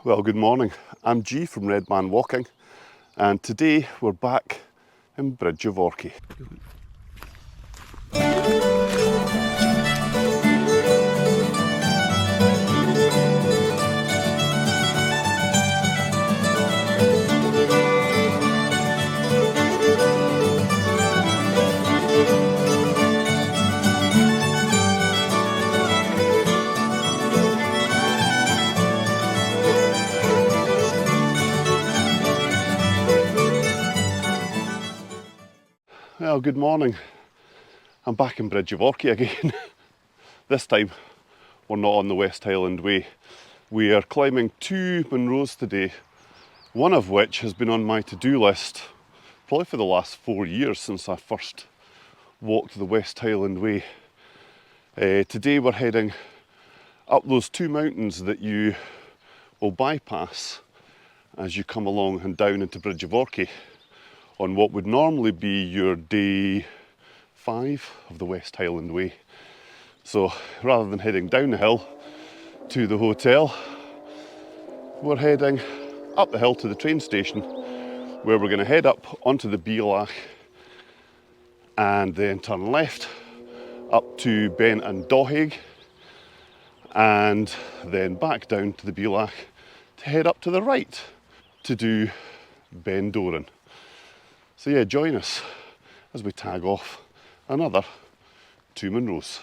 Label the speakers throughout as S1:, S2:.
S1: Well, good morning. I'm G from Red Man Walking, and today we're back in Bridge of Orchy. Well, good morning. I'm back in Bridge of Orchy again. This time we're not on the West Highland Way. We are climbing 2 Munros today, one of which has been on my to-do list probably for the last 4 years since I first walked the West Highland Way. Today we're heading up those 2 mountains that you will bypass as you come along and down into Bridge of Orchy on what would normally be your day 5 of the West Highland Way. So rather than heading down the hill to the hotel, we're heading up the hill to the train station, where we're going to head up onto the bealach and then turn left up to Beinn and Dòthaidh, and then back down to the bealach to head up to the right to do Ben Dòrain. So yeah, join us as we tag off another 2 Munros.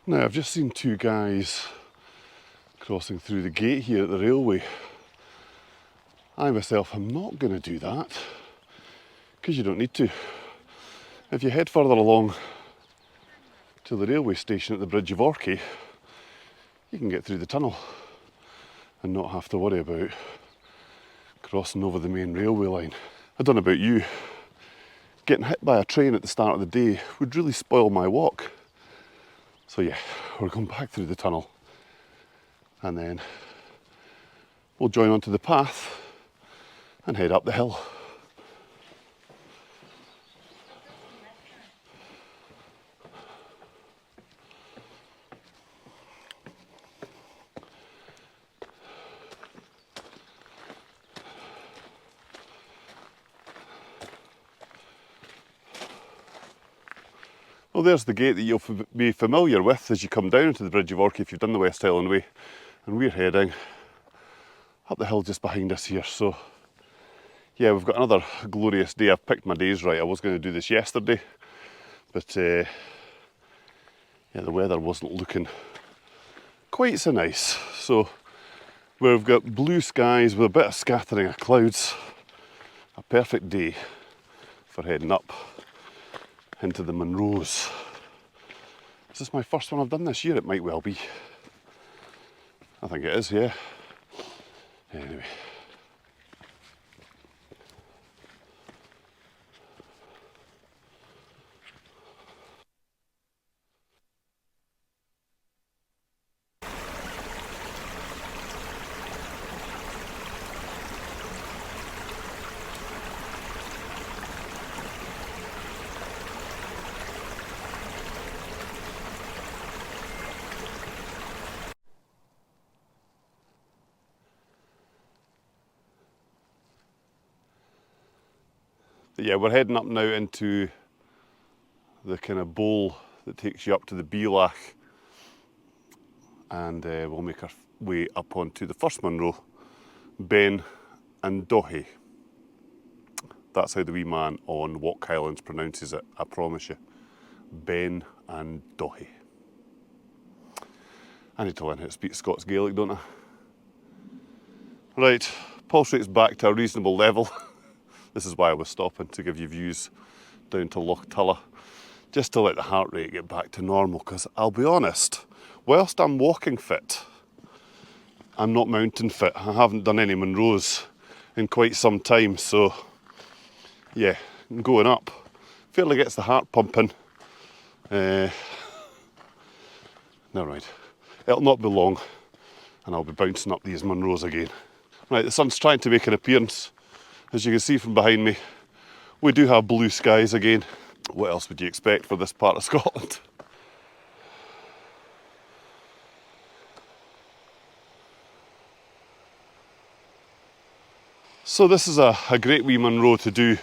S1: Now, I've just seen 2 guys crossing through the gate here at the railway. I myself am not going to do that, because you don't need to. If you head further along to the railway station at the Bridge of Orchy, you can get through the tunnel and not have to worry about crossing over the main railway line. I don't know about you, getting hit by a train at the start of the day would really spoil my walk. So yeah, we're going back through the tunnel and then we'll join onto the path and head up the hill. Well, there's the gate that you'll be familiar with as you come down to the Bridge of Orchy if you've done the West Highland Way, and we're heading up the hill just behind us here. So yeah, we've got another glorious day. I've picked my days right. I was going to do this yesterday, but yeah, the weather wasn't looking quite so nice. So we've got blue skies with a bit of scattering of clouds. A perfect day for heading up into the Munros. Is this my first one I've done this year? It might well be. I think it is, yeah. Anyway. But yeah, we're heading up now into the kind of bowl that takes you up to the bealach, and we'll make our way up onto the first Munro, Ben and Dòthaidh. That's how the wee man on West Highlands pronounces it, I promise you. Ben and Dòthaidh. I need to learn how to speak Scots Gaelic, don't I? Right, pulse rate's back to a reasonable level. This is why I was stopping, to give you views down to Loch Tulla, just to let the heart rate get back to normal, because I'll be honest, whilst I'm walking fit, I'm not mountain fit. I haven't done any Munros in quite some time, so yeah, going up fairly gets the heart pumping. Never mind, it'll not be long and I'll be bouncing up these Munros again. Right, the sun's trying to make an appearance. As you can see from behind me, we do have blue skies again. What else would you expect for this part of Scotland? So this is a great wee Munro to do.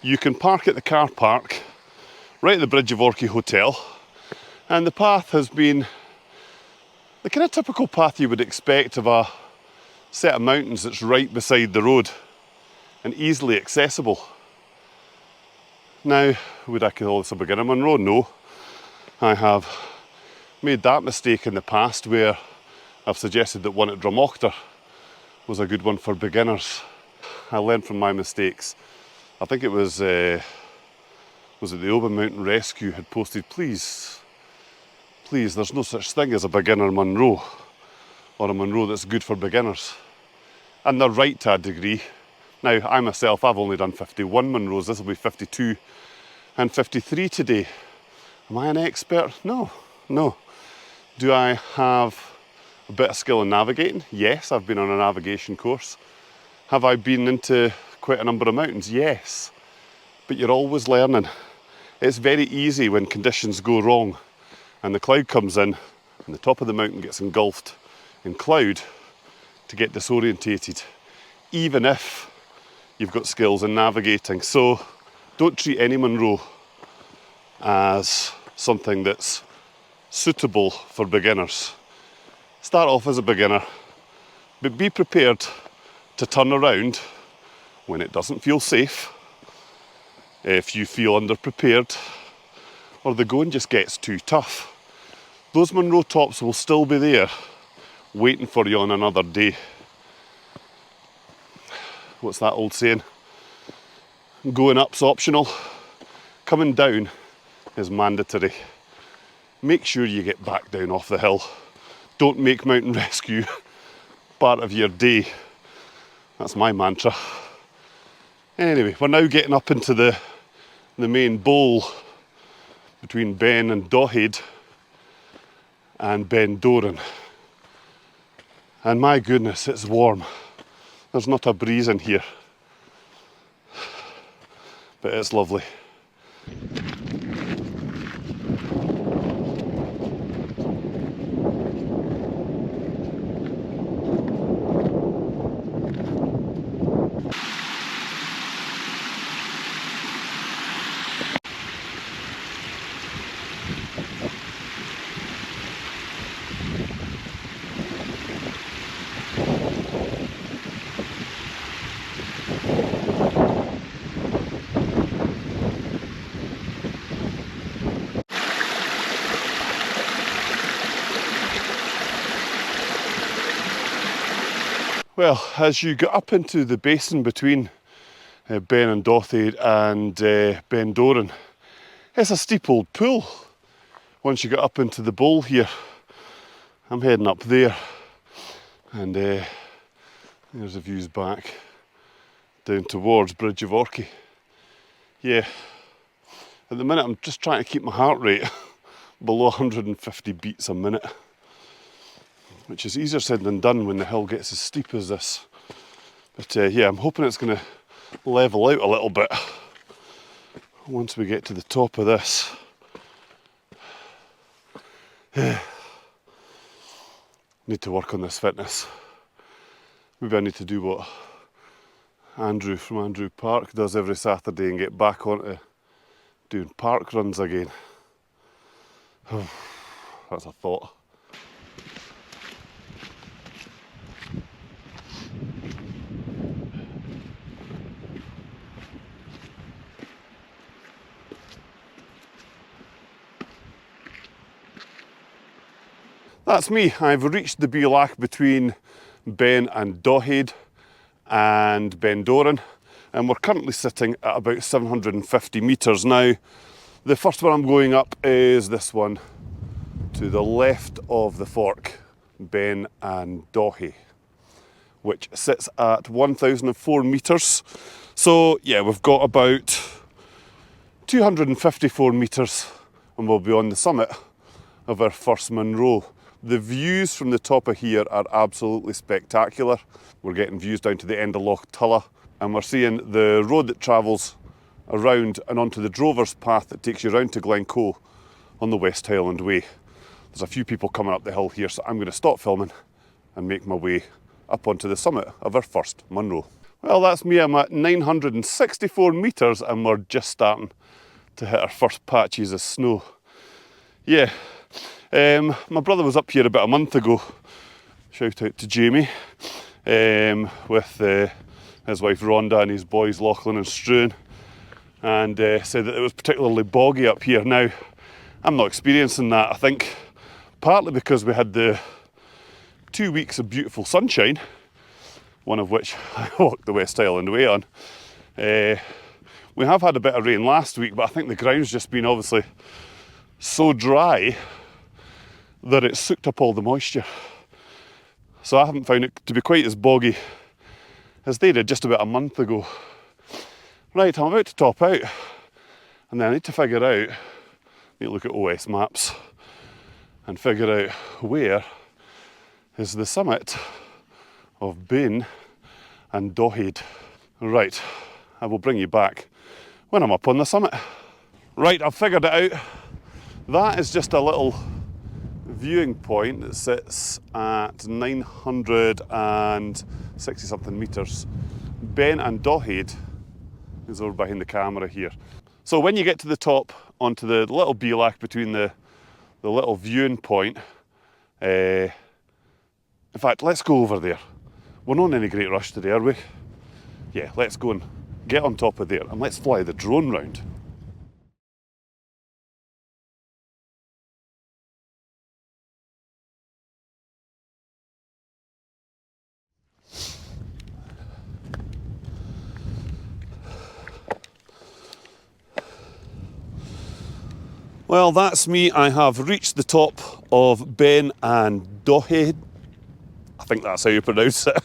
S1: You can park at the car park right at the Bridge of Orchy Hotel, and the path has been the kind of typical path you would expect of a set of mountains that's right beside the road and easily accessible. Now, would I call this a beginner Munro? No. I have made that mistake in the past where I've suggested that one at Dòthaidh was a good one for beginners. I learned from my mistakes. I think it was it the Oban Mountain Rescue had posted, please, there's no such thing as a beginner Munro, or a Munro that's good for beginners. And they're right to a degree. Now, I myself, I've only done 51 Munros. This will be 52 and 53 today. Am I an expert? No. Do I have a bit of skill in navigating? Yes, I've been on a navigation course. Have I been into quite a number of mountains? Yes. But you're always learning. It's very easy when conditions go wrong and the cloud comes in and the top of the mountain gets engulfed in cloud to get disorientated, even if you've got skills in navigating. So don't treat any Munro as something that's suitable for beginners. Start off as a beginner, but be prepared to turn around when it doesn't feel safe, if you feel underprepared, or the going just gets too tough. Those Munro tops will still be there, waiting for you on another day. What's that old saying? Going up's optional, coming down is mandatory. Make sure you get back down off the hill. Don't make mountain rescue part of your day. That's my mantra. Anyway, we're now getting up into the main bowl between Beinn and Dòthaidh and Ben Dòrain. And my goodness, it's warm. There's not a breeze in here, but it's lovely. Well, as you get up into the basin between Beinn and Dòthaidh and Ben Dòrain, it's a steep old pool. Once you get up into the bowl here, I'm heading up there, and there's the views back down towards Bridge of Orchy. Yeah, at the minute I'm just trying to keep my heart rate below 150 beats a minute, which is easier said than done when the hill gets as steep as this. But yeah, I'm hoping it's going to level out a little bit once we get to the top of this. Need to work on this fitness. Maybe I need to do what Andrew from Andrew Park does every Saturday and get back onto doing park runs again. That's a thought. That's me. I've reached the bealach between Beinn and Dòthaidh and Ben Dòrain, and we're currently sitting at about 750 metres now. The first one I'm going up is this one to the left of the fork, Beinn and Dòthaidh, which sits at 1,004 metres. So yeah, we've got about 254 metres and we'll be on the summit of our first Munro. The views from the top of here are absolutely spectacular. We're getting views down to the end of Loch Tulla, and we're seeing the road that travels around and onto the Drover's Path that takes you round to Glencoe on the West Highland Way. There's a few people coming up the hill here, so I'm going to stop filming and make my way up onto the summit of our first Munro. Well, that's me. I'm at 964 metres and we're just starting to hit our first patches of snow. Yeah, my brother was up here about a month ago. Shout out to Jamie, with his wife Rhonda and his boys Lachlan and Struan, and said that it was particularly boggy up here. Now, I'm not experiencing that, I think, partly because we had the 2 weeks of beautiful sunshine, one of which I walked the West Highland Way on. We have had a bit of rain last week, but I think the ground's just been obviously so dry that it's soaked up all the moisture. So I haven't found it to be quite as boggy as they did just about a month ago. Right, I'm about to top out, and then I need to figure out, need to look at OS maps and figure out where is the summit of Beinn and Dòthaidh. Right, I will bring you back when I'm up on the summit. Right, I've figured it out. That is just a little viewing point that sits at 960 something metres. Beinn and Dòthaidh is over behind the camera here. So when you get to the top, onto the little bealach between the little viewing point, in fact, let's go over there. We're not in any great rush today, are we? Yeah, let's go and get on top of there and let's fly the drone round. Well, that's me. I have reached the top of Beinn and Dòthaidh. I think that's how you pronounce it.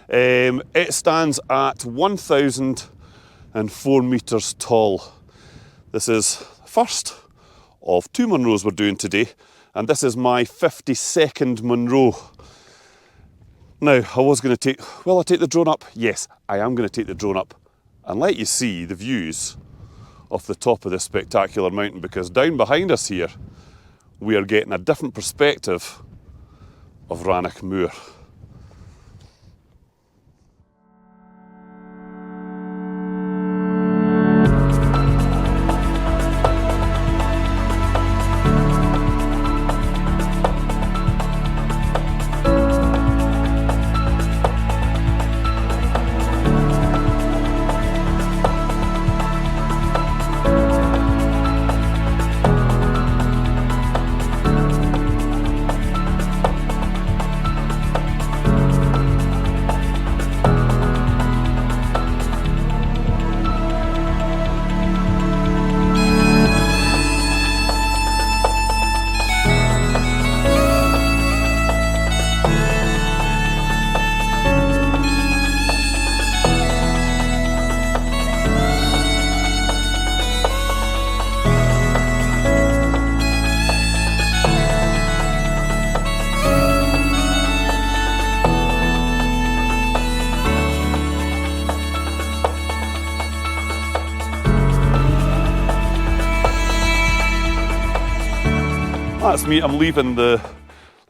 S1: It stands at 1,004 metres tall. This is the first of 2 Munros we're doing today, and this is my 52nd Munro. Now, I was going to take, will I take the drone up? Yes, I am going to take the drone up and let you see the views off the top of this spectacular mountain, because down behind us here, we are getting a different perspective of Rannoch Moor. That's me. I'm leaving the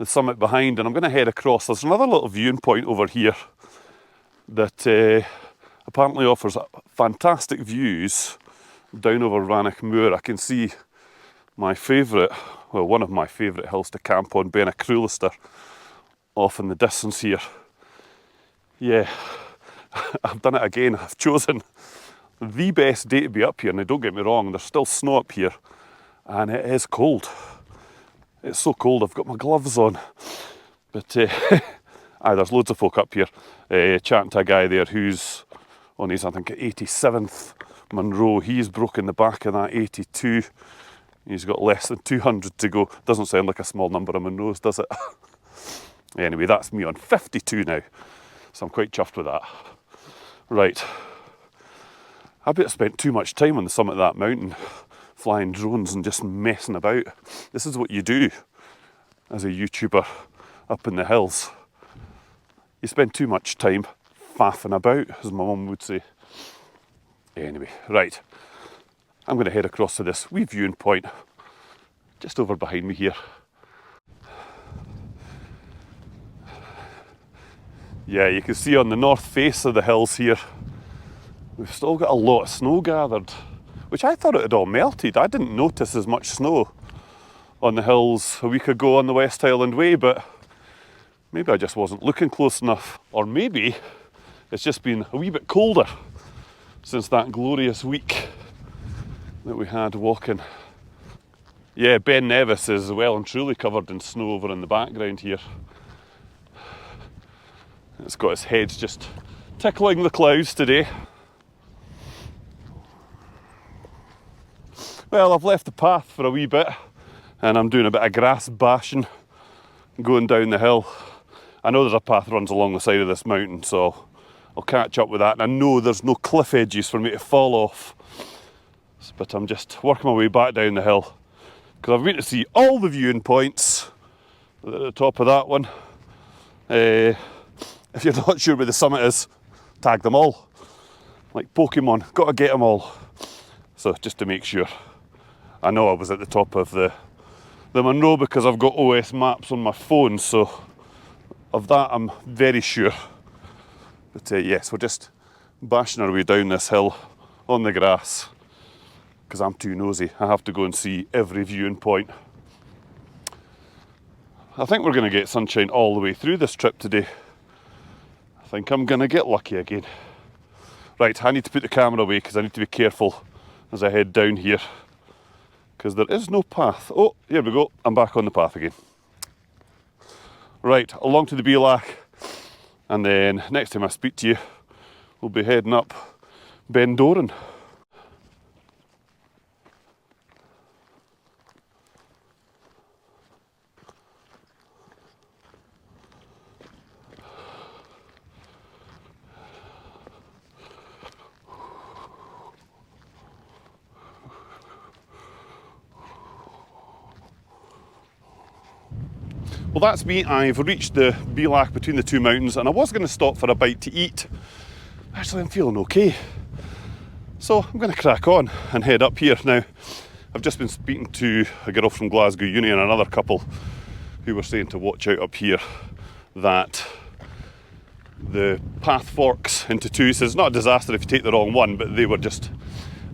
S1: summit behind and I'm going to head across. There's another little viewing point over here that apparently offers fantastic views down over Rannoch Moor. I can see my favourite, well, one of my favourite hills to camp on, Beinn off in the distance here. Yeah, I've done it again. I've chosen the best day to be up here. Now, don't get me wrong, there's still snow up here and it is cold. It's so cold, I've got my gloves on. But there's loads of folk up here. Chatting to a guy there who's on his, I think, 87th Munro. He's broken the back of that 82. He's got less than 200 to go. Doesn't sound like a small number of Munros, does it? Anyway, that's me on 52 now. So I'm quite chuffed with that. Right. I bet I spent too much time on the summit of that mountain, flying drones and just messing about. This is what you do as a YouTuber up in the hills. You spend too much time faffing about, as my mum would say. Anyway, right. I'm going to head across to this wee viewing point just over behind me here. Yeah, you can see on the north face of the hills here We've still got a lot of snow gathered, which I thought it had all melted. I didn't notice as much snow on the hills a week ago on the West Highland Way, but maybe I just wasn't looking close enough. Or maybe it's just been a wee bit colder since that glorious week that we had walking. Yeah, Ben Nevis is well and truly covered in snow over in the background here. It's got its head just tickling the clouds today. Well, I've left the path for a wee bit and I'm doing a bit of grass bashing going down the hill. I know there's a path runs along the side of this mountain, so I'll catch up with that. And I know there's no cliff edges for me to fall off, but I'm just working my way back down the hill because I've been to see all the viewing points at the top of that one. If you're not sure where the summit is, tag them all. Like Pokemon, got to get them all. So just to make sure. I know I was at the top of the Munro because I've got OS maps on my phone, so of that I'm very sure. But yes, we're just bashing our way down this hill on the grass because I'm too nosy. I have to go and see every viewing point. I think we're going to get sunshine all the way through this trip today. I think I'm going to get lucky again. Right, I need to put the camera away because I need to be careful as I head down here because there is no path. Oh, here we go. I'm back on the path again. Right, along to the bealach, and then next time I speak to you, we'll be heading up Ben Dòrain. Well, that's me. I've reached the bealach between the two mountains and I was going to stop for a bite to eat. Actually, I'm feeling okay. So I'm going to crack on and head up here. Now, I've just been speaking to a girl from Glasgow Uni and another couple who were saying to watch out up here that the path forks into two. So it's not a disaster if you take the wrong one, but they were just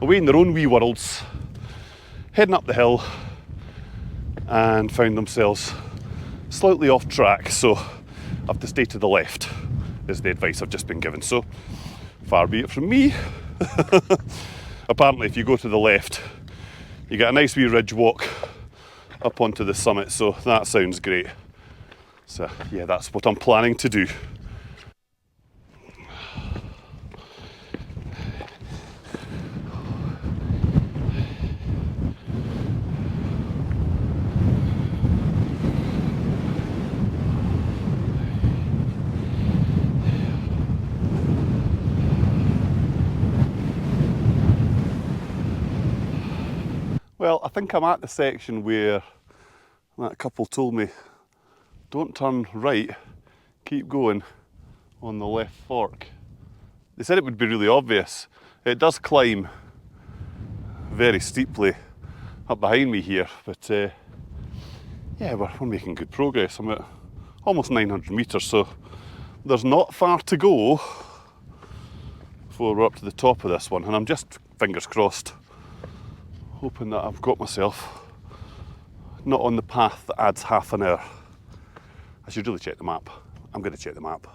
S1: away in their own wee worlds, heading up the hill and found themselves slightly off track, so I have to stay to the left is the advice I've just been given. So far be it from me. Apparently if you go to the left you get a nice wee ridge walk up onto the summit, so that sounds great. So yeah, that's what I'm planning to do. Well, I think I'm at the section where that couple told me, don't turn right, keep going on the left fork. They said it would be really obvious. It does climb very steeply up behind me here, but yeah, we're making good progress. I'm at almost 900 metres, so there's not far to go before we're up to the top of this one, and I'm just, fingers crossed, hoping that I've got myself not on the path that adds half an hour. I should really check the map. I'm going to check the map.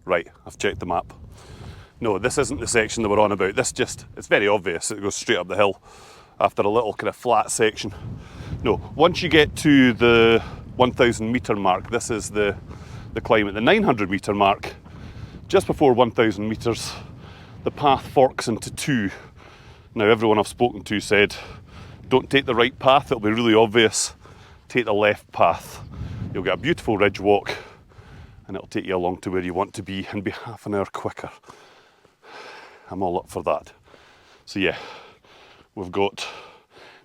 S1: Right, I've checked the map. No, this isn't the section that we're on about. This just, it's very obvious. It goes straight up the hill after a little kind of flat section. No, once you get to the 1,000 metre mark, this is the climb. At the 900 metre mark, just before 1,000 metres, the path forks into two. Now, everyone I've spoken to said, don't take the right path, it'll be really obvious. Take the left path. You'll get a beautiful ridge walk and it'll take you along to where you want to be and be half an hour quicker. I'm all up for that. So yeah, we've got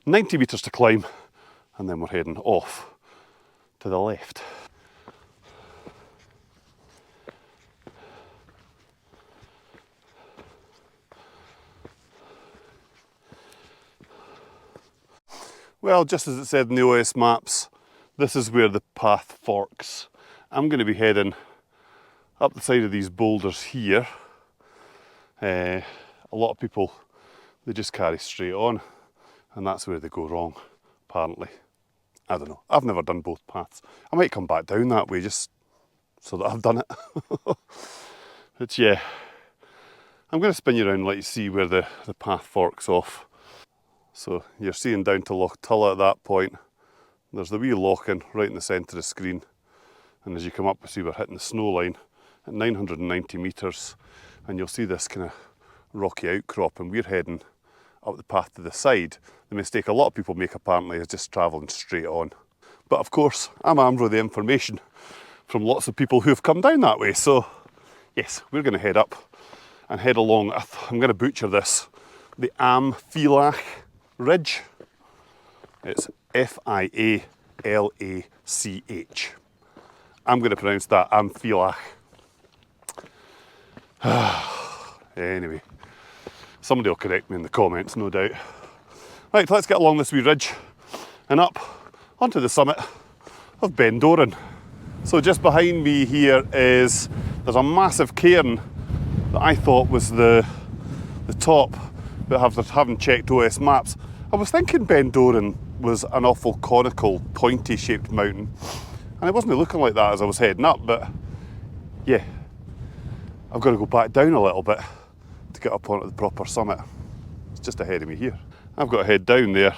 S1: 90 metres to climb and then we're heading off to the left. Well, just as it said in the OS maps, this is where the path forks. I'm going to be heading up the side of these boulders here. A lot of people, they just carry straight on, and that's where they go wrong, apparently. I don't know, I've never done both paths. I might come back down that way just so that I've done it. But yeah, I'm going to spin you around and let you see where the path forks off. So you're seeing down to Loch Tulla at that point. There's the wee loch-in right in the centre of the screen. And as you come up, you see we're hitting the snow line at 990 metres. And you'll see this kind of rocky outcrop, and we're heading up the path to the side. The mistake a lot of people make apparently is just travelling straight on. But of course, I'm armed with the information from lots of people who have come down that way. So yes, we're going to head up and head along, I'm going to butcher this, the Bealach Ridge. It's Fialach. I'm going to pronounce that Bealach. Anyway, somebody will correct me in the comments, no doubt. Right, let's get along this wee ridge and up onto the summit of Ben Dòrain. So just behind me here there's a massive cairn that I thought was the top, but having checked OS maps, I was thinking Ben Dòrain was an awful conical, pointy shaped mountain, and it wasn't looking like that as I was heading up, but yeah, I've got to go back down a little bit to get up onto the proper summit. It's just ahead of me here. I've got to head down there,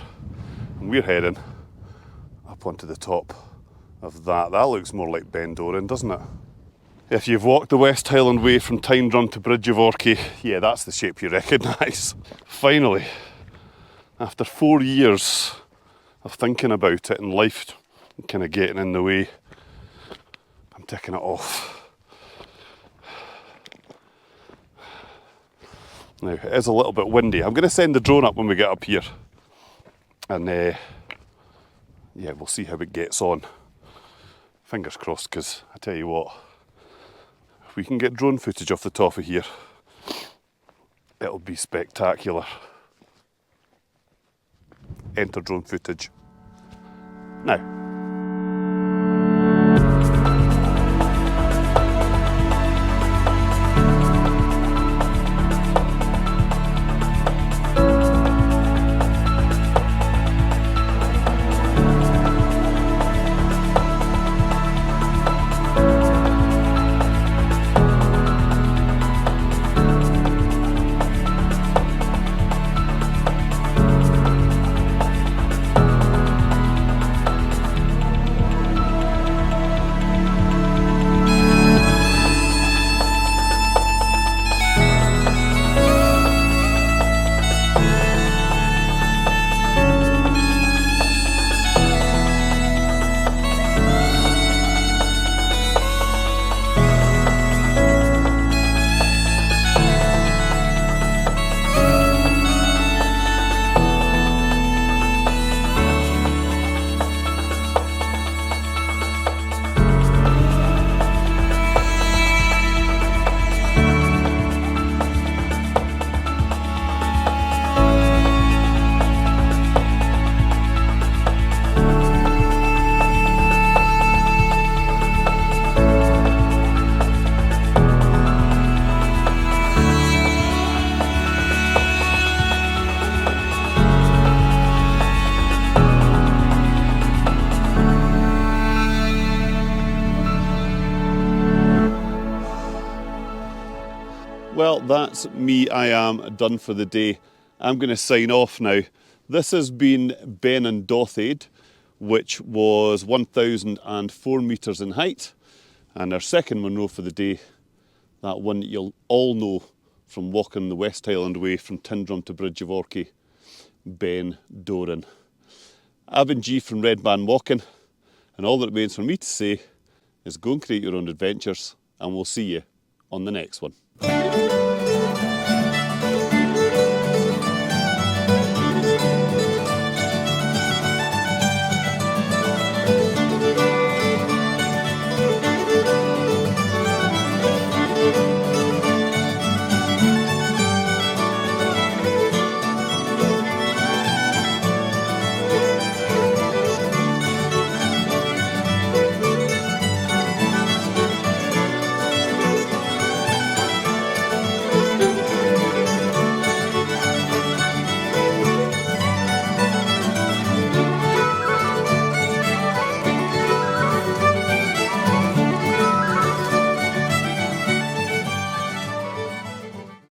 S1: and we're heading up onto the top of that. That looks more like Ben Dòrain, doesn't it? If you've walked the West Highland Way from Tyndrum to Bridge of Orchy, yeah, that's the shape you recognise. Finally, after 4 years of thinking about it and life kind of getting in the way, I'm ticking it off. Now, it is a little bit windy. I'm going to send the drone up when we get up here. And yeah, we'll see how it gets on. Fingers crossed, because I tell you what, if we can get drone footage off the top of here, it'll be spectacular. Enter drone footage now. Well, that's me. I am done for the day. I'm going to sign off now. This has been Ben and Dòthaidh, which was 1,004 metres in height. And our second Munro for the day, that one that you'll all know from walking the West Highland Way from Tyndrum to Bridge of Orchy, Ben Dòrain. I've been G from Red Man Walking, and all that remains for me to say is go and create your own adventures, and we'll see you on the next one.